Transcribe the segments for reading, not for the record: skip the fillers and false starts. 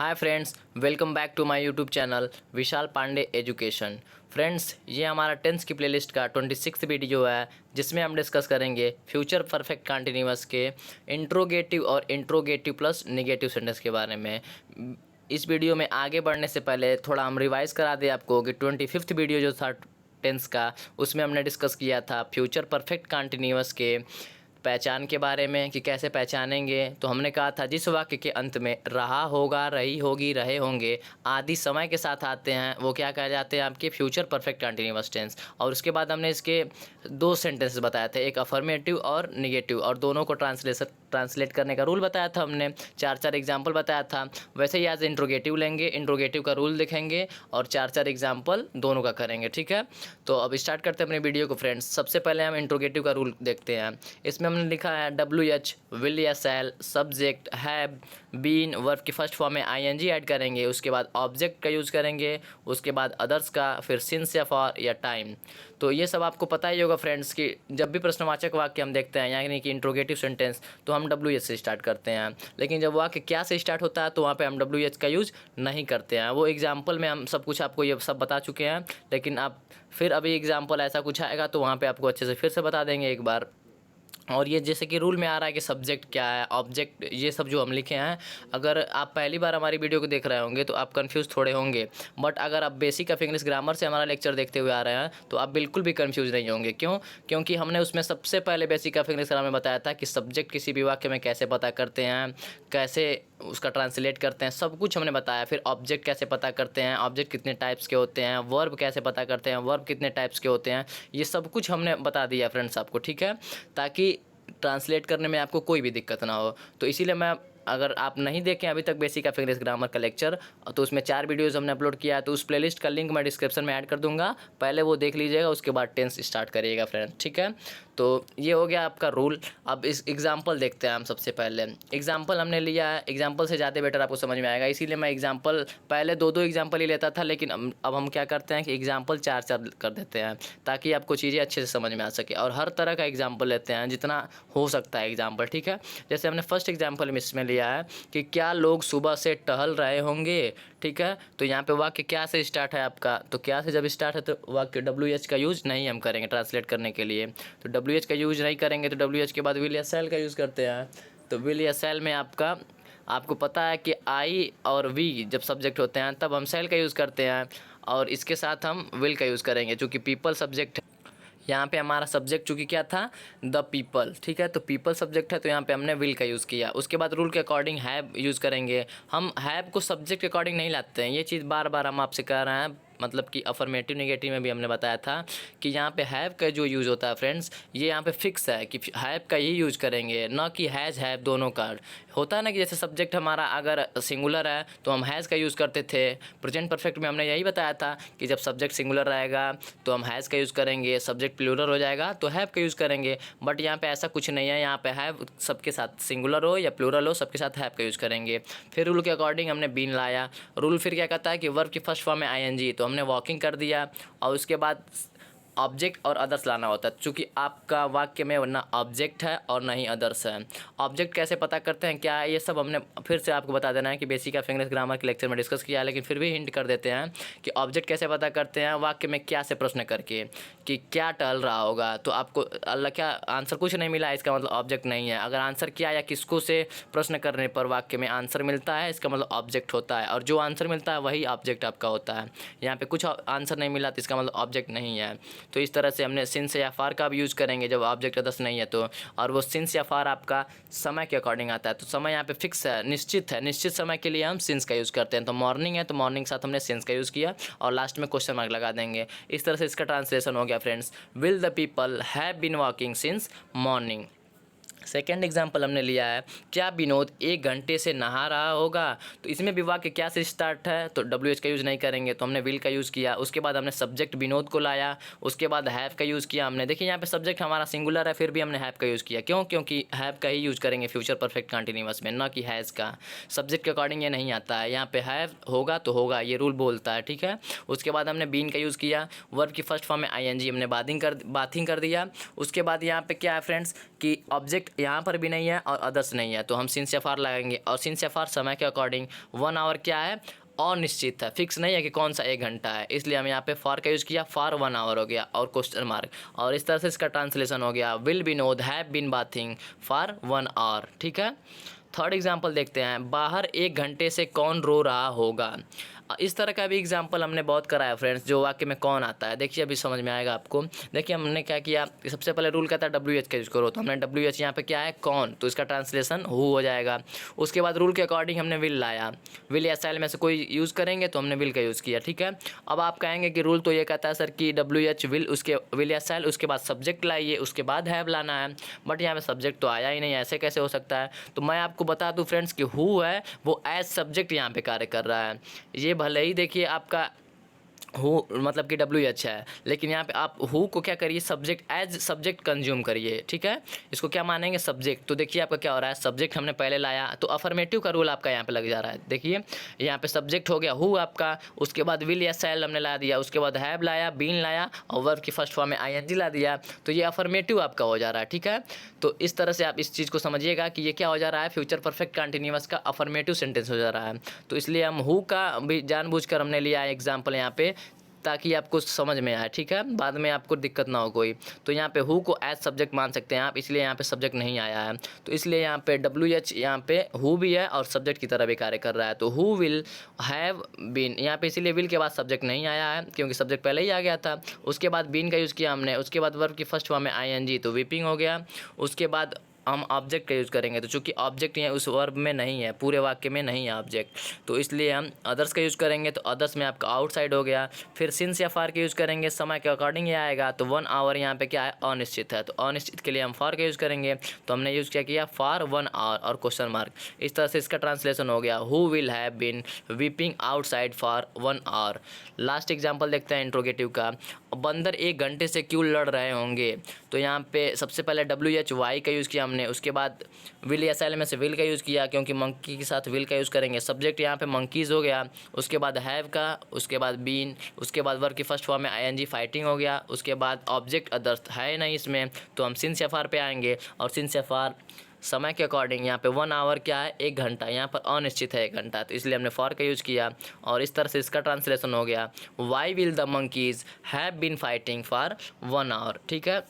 Hi friends, welcome back to my YouTube channel Vishal Pandey education. Friends, ये हमारा tenth की playlist का 26th वीडियो है जिसमें हम डिस्कस करेंगे फ्यूचर परफेक्ट कंटिन्यूअस के इंट्रोगेटिव और इंट्रोगेटिव प्लस नेगेटिव सेंटेंस के बारे में। इस वीडियो में आगे बढ़ने से पहले थोड़ा हम रिवाइज़ करा दें आपको कि 25th वीडियो जो था टेंस का, उसमें हमने डिस्कस किया था फ्यूचर परफेक्ट कंटिन्यूअस के पहचान के बारे में कि कैसे पहचानेंगे। तो हमने कहा था जिस वाक्य के अंत में रहा होगा, रही होगी, रहे होंगे आदि समय के साथ आते हैं वो क्या कहे जाते हैं, आपके फ्यूचर परफेक्ट कंटिन्यूअस टेंस। और उसके बाद हमने इसके दो सेंटेंस बताया था, एक अफर्मेटिव और निगेटिव, और दोनों को ट्रांसलेट करने का रूल बताया था हमने, चार एग्जाम्पल बताया था। वैसे ही आज इंट्रोगेटिव लेंगे, इंट्रोगेटिव का रूल देखेंगे और चार एग्जाम्पल दोनों का करेंगे, ठीक है। तो अब स्टार्ट करते हैं अपने वीडियो को फ्रेंड्स। सबसे पहले हम इंट्रोगेटिव का रूल देखते हैं। इसमें हमने लिखा है WH, विल या शैल, सब्जेक्ट हैव, बीन, वर्ब की फर्स्ट फॉर्म में ING ऐड करेंगे, उसके बाद ऑब्जेक्ट का यूज़ करेंगे, उसके बाद अदर्स का, फिर सिंस या फॉर या टाइम। तो ये सब आपको पता ही होगा फ्रेंड्स कि जब भी प्रश्नवाचक वाक्य हम देखते हैं यानी कि इंट्रोगेटिव सेंटेंस, तो हम WH से स्टार्ट करते हैं। लेकिन जब वाक्य क्या से स्टार्ट होता है तो वहाँ पे हम WH का यूज़ नहीं करते हैं। वो एग्जाम्पल में हम सब कुछ आपको ये सब बता चुके हैं, लेकिन आप फिर अभी एग्जाम्पल ऐसा कुछ आएगा तो वहाँ पे आपको अच्छे से फिर से बता देंगे एक बार। और ये जैसे कि रूल में आ रहा है कि सब्जेक्ट क्या है, ऑब्जेक्ट, ये सब जो हम लिखे हैं, अगर आप पहली बार हमारी वीडियो को देख रहे होंगे तो आप कंफ्यूज थोड़े होंगे, बट अगर आप बेसिक ऑफ इंग्लिश ग्रामर से हमारा लेक्चर देखते हुए आ रहे हैं तो आप बिल्कुल भी कंफ्यूज नहीं होंगे। क्यों? क्योंकि हमने उसमें सबसे पहले बेसिक ऑफ इंग्लिश ग्रामर में बताया था कि सब्जेक्ट किसी भी वाक्य में कैसे पता करते हैं, कैसे उसका ट्रांसलेट करते हैं, सब कुछ हमने बताया। फिर ऑब्जेक्ट कैसे पता करते हैं, ऑब्जेक्ट कितने टाइप्स के होते हैं, वर्ब कैसे पता करते हैं, वर्ब कितने टाइप्स के होते हैं, ये सब कुछ हमने बता दिया फ्रेंड्स आपको, ठीक है, ताकि ट्रांसलेट करने में आपको कोई भी दिक्कत ना हो। तो इसीलिए मैं, अगर आप नहीं देखें अभी तक बेसिक ऑफ इंग्लिश ग्रामर का लेक्चर, तो उसमें 4 वीडियोज़ हमने अपलोड किया है, तो उस प्लेलिस्ट का लिंक मैं डिस्क्रिप्शन में ऐड कर दूंगा, पहले वो देख लीजिएगा, उसके बाद टेंस स्टार्ट करिएगा फ्रेंड, ठीक है। तो ये हो गया आपका रूल। अब इस एग्जाम्पल देखते हैं हम। सबसे पहले एग्जाम्पल हमने लिया है, एग्जाम्पल से ज़्यादा बेटर आपको समझ में आएगा, इसीलिए मैं एग्जाम्पल पहले दो एग्जाम्पल ही लेता था, लेकिन अब हम क्या करते हैं कि एग्जाम्पल 4 कर देते हैं ताकि आपको चीज़ें अच्छे से समझ में आ सके, और हर तरह का एग्जाम्पल लेते हैं जितना हो सकता है एग्जाम्पल, ठीक है। जैसे हमने फर्स्ट एग्जाम्पल में इसमें लिया है कि क्या लोग सुबह से टहल रहे होंगे, ठीक है। तो यहाँ पे वाक्य क्या से स्टार्ट है आपका, तो क्या से जब स्टार्ट है तो वाक्य WH का यूज़ नहीं हम करेंगे ट्रांसलेट करने के लिए। तो WH का यूज़ नहीं करेंगे तो WH के बाद विल या शैल का यूज़ करते हैं। तो विल या शैल में आपको पता है कि आई और वी जब सब्जेक्ट होते हैं तब हम शैल का यूज़ करते हैं, और इसके साथ हम विल का यूज़ करेंगे चूँकि पीपल सब्जेक्ट है। यहाँ पे हमारा सब्जेक्ट चूँकि क्या था, द पीपल, ठीक है। तो पीपल सब्जेक्ट है तो यहाँ पे हमने विल का यूज़ किया। उसके बाद रूल के अकॉर्डिंग हैव यूज़ करेंगे। हम हैव को सब्जेक्ट के अकॉर्डिंग नहीं लाते हैं, ये चीज़ बार बार हम आपसे कह रहे हैं, मतलब कि अफर्मेटिव नेगेटिव में भी हमने बताया था कि यहाँ पे हैव का जो यूज़ होता है फ्रेंड्स, ये यहाँ पे फिक्स है कि हैव का ही यूज़ करेंगे, ना कि हैज़ हैव। दोनों का होता है ना कि जैसे सब्जेक्ट हमारा अगर सिंगुलर है तो हम हैज़ का यूज़ करते थे। प्रेजेंट परफेक्ट में हमने यही बताया था कि जब सब्जेक्ट सिंगुलर रहेगा तो हम हैज़ का यूज़ करेंगे, सब्जेक्ट प्लूरल हो जाएगा तो हैव का यूज़ करेंगे। बट यहाँ पे ऐसा कुछ नहीं है, यहाँ पे हैव सबके साथ, सिंगुलर हो या प्लूरल हो, सबके साथ हैव का यूज़ करेंगे। फिर रूल के अकॉर्डिंग हमने बीन लाया। रूल फिर क्या कहता है कि वर्ब की फर्स्ट फॉर्म में ING, तो हमने वॉकिंग कर दिया, और उसके बाद ऑब्जेक्ट और अदर्स लाना होता है, चूँकि आपका वाक्य में ना ऑब्जेक्ट है और ना ही अदर्स है। ऑब्जेक्ट कैसे पता करते हैं क्या, ये सब हमने फिर से आपको बता देना है कि बेसिक ऑफ इंग्लिश ग्रामर के लेक्चर में डिस्कस किया है, लेकिन फिर भी हिंट कर देते हैं कि ऑब्जेक्ट कैसे पता करते हैं, वाक्य में क्या से प्रश्न करके कि क्या टहल रहा होगा। तो आपको अल्लाह क्या आंसर कुछ नहीं मिला, इसका मतलब ऑब्जेक्ट नहीं है। अगर आंसर क्या या किसको से प्रश्न करने पर वाक्य में आंसर मिलता है, इसका मतलब ऑब्जेक्ट होता है, और जो आंसर मिलता है वही ऑब्जेक्ट आपका होता है। यहाँ पे कुछ आंसर नहीं मिला तो इसका मतलब ऑब्जेक्ट नहीं है। तो इस तरह से हमने सिंस या फार का भी यूज़ करेंगे जब ऑब्जेक्ट अदर्स नहीं है तो, और वो सिंस या फार आपका समय के अकॉर्डिंग आता है। तो समय यहाँ पे फिक्स है, निश्चित है, निश्चित समय के लिए हम सिंस का यूज़ करते हैं। तो मॉर्निंग है तो मॉर्निंग के साथ हमने सिंस का यूज़ किया, और लास्ट में क्वेश्चन मार्क लगा देंगे। इस तरह से इसका ट्रांसलेशन हो गया friends, will the people have been walking since morning. Second example हमने लिया है, क्या विनोद 1 घंटे से नहा रहा होगा। तो इसमें भी वाक्य क्या से स्टार्ट है तो WH का यूज़ नहीं करेंगे, तो हमने विल का यूज़ किया। उसके बाद हमने सब्जेक्ट विनोद को लाया, उसके बाद हैव का यूज़ किया हमने। देखिए यहाँ पे सब्जेक्ट हमारा सिंगुलर है, फिर भी हमने हैव का यूज़ किया। क्यों? क्योंकि हैव का ही यूज़ करेंगे फ्यूचर परफेक्ट कंटिन्यूअस में, ना कि हैज़ का। सब्जेक्ट के अकॉर्डिंग ये नहीं आता है, यहाँ पे हैव होगा तो होगा, ये रूल बोलता है, ठीक है। उसके बाद हमने बीन का यूज़ किया, वर्ब की फर्स्ट फॉर्म में ING हमने बाथिंग कर दिया। उसके बाद यहाँ पे क्या है फ्रेंड्स कि ऑब्जेक्ट यहाँ पर भी नहीं है और अदर्स नहीं है, तो हम सिंस या फॉर लगाएंगे। और सिंस या फॉर समय के अकॉर्डिंग 1 आवर क्या है, अनिश्चित है, फिक्स नहीं है कि कौन सा 1 घंटा है, इसलिए हम यहाँ पे फॉर का यूज़ किया, फॉर 1 आवर हो गया और क्वेश्चन मार्क। और इस तरह से इसका ट्रांसलेशन हो गया, will Binod have been bathing for 1 hour. ठीक है। थर्ड एग्जाम्पल देखते हैं, बाहर 1 घंटे से कौन रो रहा होगा। इस तरह का भी एग्जाम्पल हमने बहुत कराया फ्रेंड्स, जो वाक्य में कौन आता है। देखिए अभी समझ में आएगा आपको। देखिए हमने क्या किया, सबसे पहले रूल कहता है WH का यूज़ करो, तो हमने WH यहाँ पे क्या है, कौन, तो इसका ट्रांसलेशन हु हो जाएगा। उसके बाद रूल के अकॉर्डिंग हमने विल लाया, विल या शैल में से कोई यूज़ करेंगे तो हमने विल का यूज़ किया। ठीक है। अब आप कहेंगे कि रूल तो ये कहता है सर कि WH विल, उसके विल या शैल, उसके बाद सब्जेक्ट लाइए, उसके बाद हैव लाना है, बट यहाँ पे सब्जेक्ट तो आया ही नहीं, ऐसे कैसे हो सकता है। तो मैं आपको बता दूँ फ्रेंड्स कि हु है वो एज सब्जेक्ट यहाँ पे कार्य कर रहा है। ये भले ही देखिए आपका हु मतलब कि WH है, लेकिन यहाँ पे आप हु को क्या करिए, सब्जेक्ट एज सब्जेक्ट कंज्यूम करिए। ठीक है। इसको क्या मानेंगे, सब्जेक्ट। तो देखिए आपका क्या हो रहा है, सब्जेक्ट हमने पहले लाया तो अफर्मेटिव का रूल आपका यहाँ पे लग जा रहा है। देखिए यहाँ पे सब्जेक्ट हो गया हु आपका, उसके बाद विल या शैल हमने ला दिया, उसके बाद हैव लाया, बीन लाया और वर्ब की फर्स्ट फॉर्म में ING ला दिया, तो ये अफर्मेटिव आपका हो जा रहा है। ठीक है। तो इस तरह से आप इस चीज़ को समझिएगा कि ये क्या हो जा रहा है, फ्यूचर परफेक्ट कंटिन्यूअस का अफर्मेटिव सेंटेंस हो जा रहा है। तो इसलिए हम हु का भी जानबूझकर हमने लिया है एग्जाम्पल यहाँ पे, ताकि आपको समझ में आए। ठीक है, बाद में आपको दिक्कत ना हो कोई। तो यहाँ पे हु को एज सब्जेक्ट मान सकते हैं आप, इसलिए यहाँ पे सब्जेक्ट नहीं आया है, तो इसलिए यहाँ पे WH यहाँ पे हु भी है और सब्जेक्ट की तरह भी कार्य कर रहा है। तो हु विल हैव बीन, यहाँ पे इसीलिए विल के बाद सब्जेक्ट नहीं आया है क्योंकि सब्जेक्ट पहले ही आ गया था। उसके बाद बीन का यूज़ किया हमने, उसके बाद वर्ब की फर्स्ट फॉर्म में ING, तो वीपिंग हो गया। उसके बाद हम ऑब्जेक्ट का यूज़ करेंगे, तो चूंकि ऑब्जेक्ट यहाँ उस वर्ब में नहीं है, पूरे वाक्य में नहीं है ऑब्जेक्ट, तो इसलिए हम अदर्स का यूज़ करेंगे, तो अदर्स में आपका आउटसाइड हो गया। फिर सिंस या फॉर का यूज़ करेंगे, समय के अकॉर्डिंग ये आएगा, तो 1 आवर यहाँ पे क्या है, अनिश्चित है, तो अनिश्चित के लिए हम फॉर का यूज़ करेंगे, तो हमने यूज़ क्या किया, फॉर 1 आवर और क्वेश्चन मार्क। इस तरह से इसका ट्रांसलेशन हो गया, who will have been weeping outside for 1 hour. Last example देखते हैं इंट्रोगेटिव का, बंदर 1 घंटे से क्यों लड़ रहे होंगे। तो यहाँ पे सबसे पहले WH वाई का यूज़ किया हमने, उसके बाद विल या शैल में से विल का यूज़ किया, क्योंकि मंकी के साथ विल का यूज़ करेंगे। सब्जेक्ट यहाँ पे मंकीज़ हो गया, उसके बाद हैव का, उसके बाद बीन, उसके बाद वर्ब की फर्स्ट फॉर्म में ING फाइटिंग हो गया, उसके बाद ऑब्जेक्ट अदर्स है नहीं इसमें, तो हम सिंस या फॉर पे आएंगे। और सिंस या फॉर समय के अकॉर्डिंग यहाँ पे 1 आवर क्या है, 1 घंटा, यहाँ पर अनिश्चित है 1 घंटा, तो इसलिए हमने फॉर का यूज़ किया। और इस तरह से इसका ट्रांसलेशन हो गया, why will the monkeys have been fighting for 1 hour. ठीक है।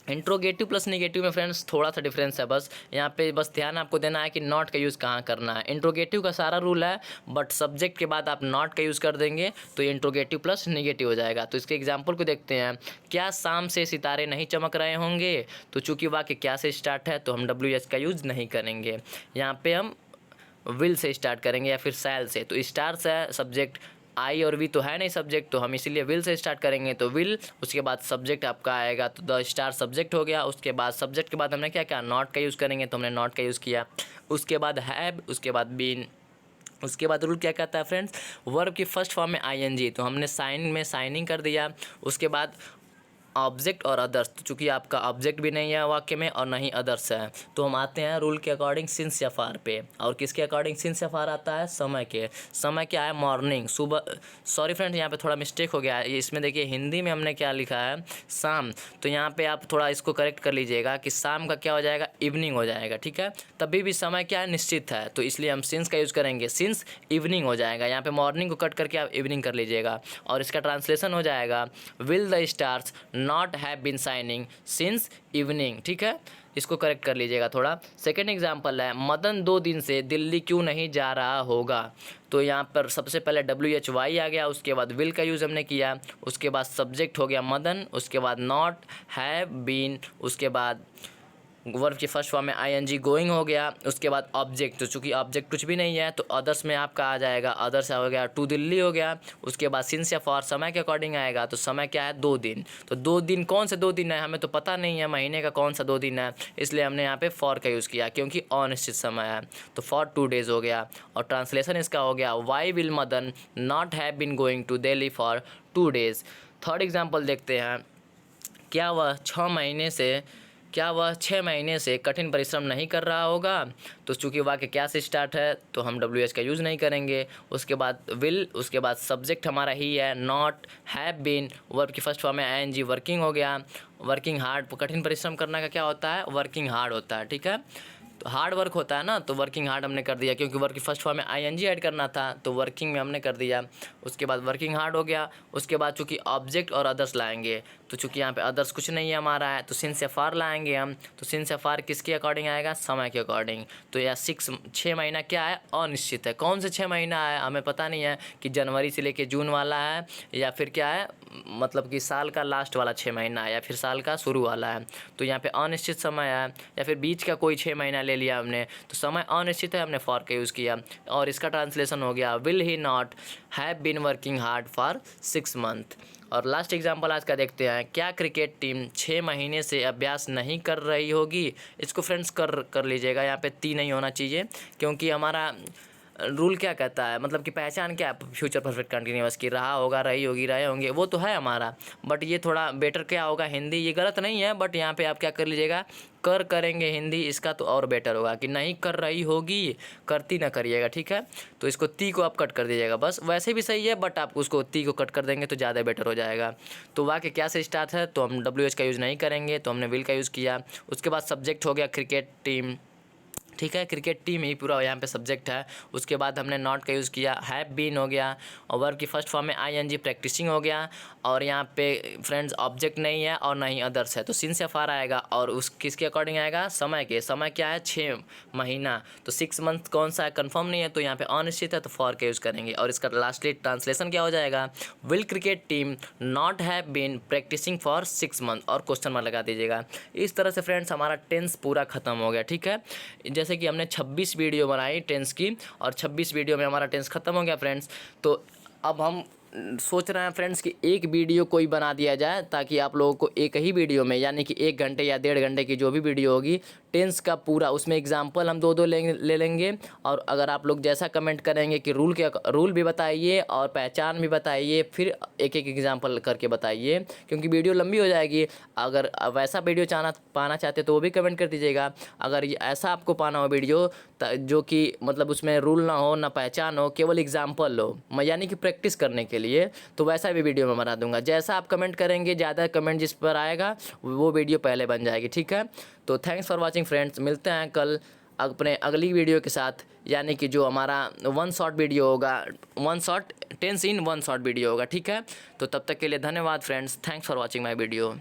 इंट्रोगेटिव प्लस नेगेटिव में फ्रेंड्स थोड़ा सा डिफरेंस है, बस यहाँ पे बस ध्यान आपको देना है कि नॉट का यूज़ कहाँ करना है। इंट्रोगेटिव का सारा रूल है, बट सब्जेक्ट के बाद आप नॉट का यूज़ कर देंगे तो ये इंट्रोगेटिव प्लस नेगेटिव हो जाएगा। तो इसके एग्जांपल को देखते हैं, क्या शाम से सितारे नहीं चमक रहे होंगे। तो चूँकि वाक्य क्या से स्टार्ट है तो हम WH का यूज़ नहीं करेंगे, यहाँ पे हम विल से स्टार्ट करेंगे या फिर सैल से। तो स्टार्स है सब्जेक्ट, आई और वी तो है नहीं सब्जेक्ट, तो हम इसीलिए विल से स्टार्ट करेंगे, तो विल, उसके बाद सब्जेक्ट आपका आएगा, तो द स्टार सब्जेक्ट हो गया। उसके बाद सब्जेक्ट के बाद हमने क्या किया, नॉट का यूज़ करेंगे, तो हमने नॉट का यूज़ किया। उसके बाद हैव, उसके बाद बीन, उसके बाद रूल क्या कहता है फ्रेंड्स, वर्ब की फर्स्ट फॉर्म में ING, तो हमने साइन में साइनिंग कर दिया। उसके बाद ऑब्जेक्ट और अदर्स, तो चूँकि आपका ऑब्जेक्ट भी नहीं है वाक्य में और नहीं अदर्स है, तो हम आते हैं रूल के अकॉर्डिंग सिंस या फॉर पे। और किसके अकॉर्डिंग सिंस या फॉर आता है, समय के। समय क्या है, मॉर्निंग, सुबह। सॉरी फ्रेंड्स, यहाँ पे थोड़ा मिस्टेक हो गया है, इसमें देखिए हिंदी में हमने क्या लिखा है, शाम, तो यहाँ पे आप थोड़ा इसको करेक्ट कर लीजिएगा कि शाम का क्या हो जाएगा, इवनिंग हो जाएगा। ठीक है, तभी भी समय क्या है, निश्चित है, तो इसलिए हम सिंस का यूज़ करेंगे, सिंस इवनिंग हो जाएगा। यहाँ पे मॉर्निंग को कट करके आप इवनिंग कर लीजिएगा, और इसका ट्रांसलेशन हो जाएगा, will the stars not have been shining since evening. ठीक है, इसको करेक्ट कर लीजिएगा थोड़ा। सेकेंड एग्जाम्पल है, मदन 2 दिन से दिल्ली क्यों नहीं जा रहा होगा। तो यहाँ पर सबसे पहले WH वाई आ गया, उसके बाद विल का यूज़ हमने किया, उसके बाद सब्जेक्ट हो गया मदन, उसके बाद नॉट, हैव बीन, उसके बाद वर्ब की फर्स्ट फॉर्म में ING गोइंग हो गया, उसके बाद ऑब्जेक्ट, तो चूँकि ऑब्जेक्ट कुछ भी नहीं है तो अदर्स में आपका आ जाएगा, अदर्स हो गया टू दिल्ली हो गया। उसके बाद सिंस या फॉर समय के अकॉर्डिंग आएगा, तो समय क्या है, 2 दिन, तो 2 दिन कौन से 2 दिन है, हमें तो पता नहीं है महीने का कौन सा 2 दिन है, इसलिए हमने यहाँ पे फॉर का यूज़ किया क्योंकि अनिश्चित समय है, तो फॉर 2 डेज़ हो गया। और ट्रांसलेशन इसका हो गया, why will Madan not have been going to Delhi for 2 days. Third example देखते हैं, क्या वह 6 महीने से क्या वह 6 महीने से कठिन परिश्रम नहीं कर रहा होगा? तो चूँकि वाक्य क्या से स्टार्ट है तो हम WH का यूज़ नहीं करेंगे। उसके बाद विल, उसके बाद सब्जेक्ट हमारा ही है, नॉट, हैव बीन, वर्ब की फर्स्ट फॉर्म है ING, वर्किंग हो गया, वर्किंग हार्ड। कठिन परिश्रम करना का क्या होता है? वर्किंग हार्ड होता है, ठीक है। तो हार्ड वर्क होता है ना, तो वर्किंग हार्ड हमने कर दिया, क्योंकि वर्क की फर्स्ट फॉर्म में ING ऐड करना था, तो वर्किंग में हमने कर दिया। उसके बाद वर्किंग हार्ड हो गया। उसके बाद चूँकि ऑब्जेक्ट और अदर्स लाएंगे, तो चूँकि यहाँ पे अदर्स कुछ नहीं है हमारा है, तो सिंस या फार लाएंगे हम। तो सिंस या फार किसके अकॉर्डिंग आएगा? समय के अकॉर्डिंग। तो यह 6 महीना क्या है? अनिश्चित है। कौन से 6 महीना है हमें पता नहीं है कि जनवरी से लेके जून वाला है या फिर क्या है, मतलब कि साल का लास्ट वाला 6 महीना है या फिर साल का शुरू वाला है। तो यहाँ पे अनिश्चित समय है, या फिर बीच का कोई 6 महीना ले लिया हमने, तो समय अनिश्चित है, हमने फॉर का यूज़ किया। और इसका ट्रांसलेशन हो गया will he not have been working hard for 6 month. और लास्ट एग्जाम्पल आज का देखते हैं। क्या क्रिकेट टीम 6 महीने से अभ्यास नहीं कर रही होगी? इसको फ्रेंड्स कर लीजिएगा, यहाँ पे ती नहीं होना चाहिए, क्योंकि हमारा रूल क्या कहता है, मतलब कि पहचान क्या है फ्यूचर परफेक्ट कंटिन्यूअस की? रहा होगा, रही होगी, रहे होंगे, वो तो है हमारा। बट ये थोड़ा बेटर क्या होगा? हिंदी। ये गलत नहीं है, बट यहाँ पे आप क्या कर लीजिएगा? करेंगे हिंदी, इसका तो और बेटर होगा कि नहीं कर रही होगी, करती ना करिएगा, ठीक है। तो इसको ती को आप कट कर दीजिएगा बस। वैसे भी सही है, बट आप उसको ती को कट कर देंगे तो ज़्यादा बेटर हो जाएगा। तो वाक्य क्या से स्टार्ट है, तो हम WH का यूज़ नहीं करेंगे, तो हमने विल का यूज़ किया। उसके बाद सब्जेक्ट हो गया क्रिकेट टीम, ठीक है, क्रिकेट टीम ही पूरा यहाँ पे सब्जेक्ट है। उसके बाद हमने नॉट का यूज़ किया, हैव बीन हो गया, और वर्ब की फर्स्ट फॉर्म में ING, प्रैक्टिसिंग हो गया। और यहाँ पे फ्रेंड्स ऑब्जेक्ट नहीं है और ना ही अदर्स है, तो सिंस या फार आएगा। और उस किसके अकॉर्डिंग आएगा? समय के। समय क्या है? 6 महीना। तो 6 मंथ कौन सा है? कन्फर्म नहीं है, तो यहाँ पे अनिश्चित है, तो फॉर का यूज़ करेंगे। और इसका लास्टली ट्रांसलेशन क्या हो जाएगा? Will cricket team not have been practicing for 6 month, और क्वेश्चन मार्क लगा दीजिएगा। इस तरह से फ्रेंड्स हमारा टेंस पूरा खत्म हो गया, ठीक है। जैसे कि हमने 26 वीडियो बनाई टेंस की, और 26 वीडियो में हमारा टेंस खत्म हो गया फ्रेंड्स। तो अब हम सोच रहे हैं फ्रेंड्स कि एक वीडियो कोई बना दिया जाए, ताकि आप लोगों को एक ही वीडियो में, यानी कि 1 घंटे या 1.5 घंटे की जो भी वीडियो होगी टेंस का पूरा, उसमें एग्जाम्पल हम 2-2 ले लेंगे। और अगर आप लोग जैसा कमेंट करेंगे कि रूल भी बताइए और पहचान भी बताइए, फिर एक एग्जाम्पल करके बताइए, क्योंकि वीडियो लंबी हो जाएगी। अगर वैसा वीडियो पाना चाहते तो वो भी कमेंट कर दीजिएगा। अगर ऐसा आपको पाना हो वीडियो जो कि मतलब उसमें रूल ना हो, ना पहचान हो, केवल एग्जाम्पल हो, यानी कि प्रैक्टिस करने के लिए, तो वैसा भी वीडियो मैं बना दूंगा। जैसा आप कमेंट करेंगे, ज़्यादा कमेंट जिस पर आएगा वो वीडियो पहले बन जाएगी, ठीक है। तो थैंक्स फॉर वॉचिंग फ्रेंड्स, मिलते हैं कल अपने अगली वीडियो के साथ, यानी कि जो हमारा 1 शॉट वीडियो होगा, 1 शॉट टेंस इन 1 शॉट वीडियो होगा, ठीक है। तो तब तक के लिए धन्यवाद friends, thanks for watching my video.